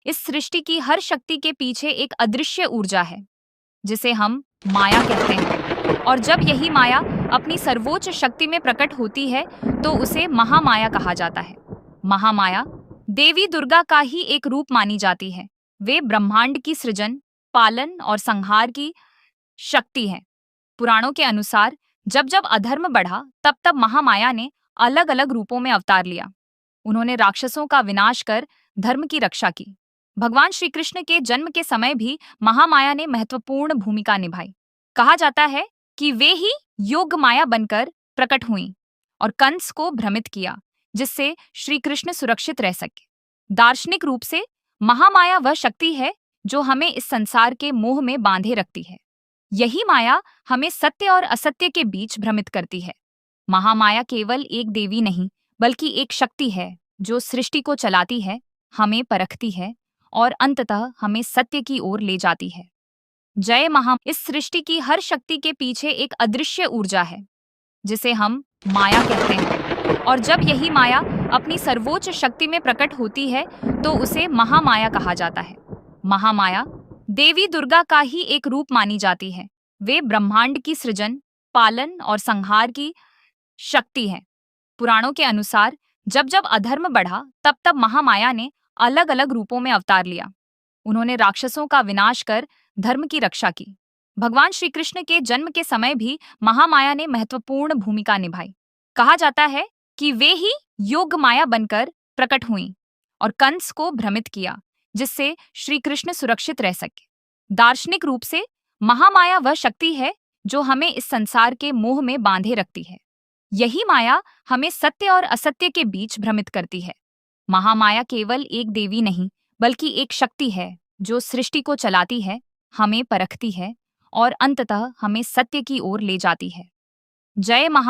इस सृष्टि की हर शक्ति के पीछे एक अदृश्य ऊर्जा है जिसे हम माया कहते हैं। और जब यही माया अपनी सर्वोच्च शक्ति में प्रकट होती है तो उसे महामाया कहा जाता है। महामाया देवी दुर्गा का ही एक रूप मानी जाती है। वे ब्रह्मांड की सृजन, पालन और संहार की शक्ति है। पुराणों के अनुसार जब जब अधर्म बढ़ा तब तब महामाया ने अलग अलग रूपों में अवतार लिया। उन्होंने राक्षसों का विनाश कर धर्म की रक्षा की। भगवान श्री कृष्ण के जन्म के समय भी महामाया ने महत्वपूर्ण भूमिका निभाई। कहा जाता है कि वे ही योग माया बनकर प्रकट हुईं और कंस को भ्रमित किया, जिससे श्री कृष्ण सुरक्षित रह सके। दार्शनिक रूप से महामाया वह शक्ति है जो हमें इस संसार के मोह में बांधे रखती है। यही माया हमें सत्य और असत्य के बीच भ्रमित करती है। महामाया केवल एक देवी नहीं, बल्कि एक शक्ति है जो सृष्टि को चलाती है, हमें परखती है और अंततः हमें सत्य की ओर ले जाती है। जय महा। इस सृष्टि की हर शक्ति के पीछे एक अदृश्य ऊर्जा है जिसे हम माया कहते हैं। और जब यही माया अपनी सर्वोच्च शक्ति में प्रकट होती है तो उसे महामाया कहा जाता है। महामाया देवी दुर्गा का ही एक रूप मानी जाती है। वे ब्रह्मांड की सृजन, पालन और संहार की शक्ति है। पुराणों के अनुसार जब जब अधर्म बढ़ा तब तब महामाया ने अलग अलग रूपों में अवतार लिया। उन्होंने राक्षसों का विनाश कर धर्म की रक्षा की। भगवान श्री कृष्ण के जन्म के समय भी महामाया ने महत्वपूर्ण भूमिका निभाई। कहा जाता है कि वे ही योग माया बनकर प्रकट हुईं और कंस को भ्रमित किया, जिससे श्री कृष्ण सुरक्षित रह सके। दार्शनिक रूप से महामाया वह शक्ति है जो हमें इस संसार के मोह में बांधे रखती है। यही माया हमें सत्य और असत्य के बीच भ्रमित करती है। महामाया केवल एक देवी नहीं, बल्कि एक शक्ति है जो सृष्टि को चलाती है, हमें परखती है और अंततः हमें सत्य की ओर ले जाती है। जय महा।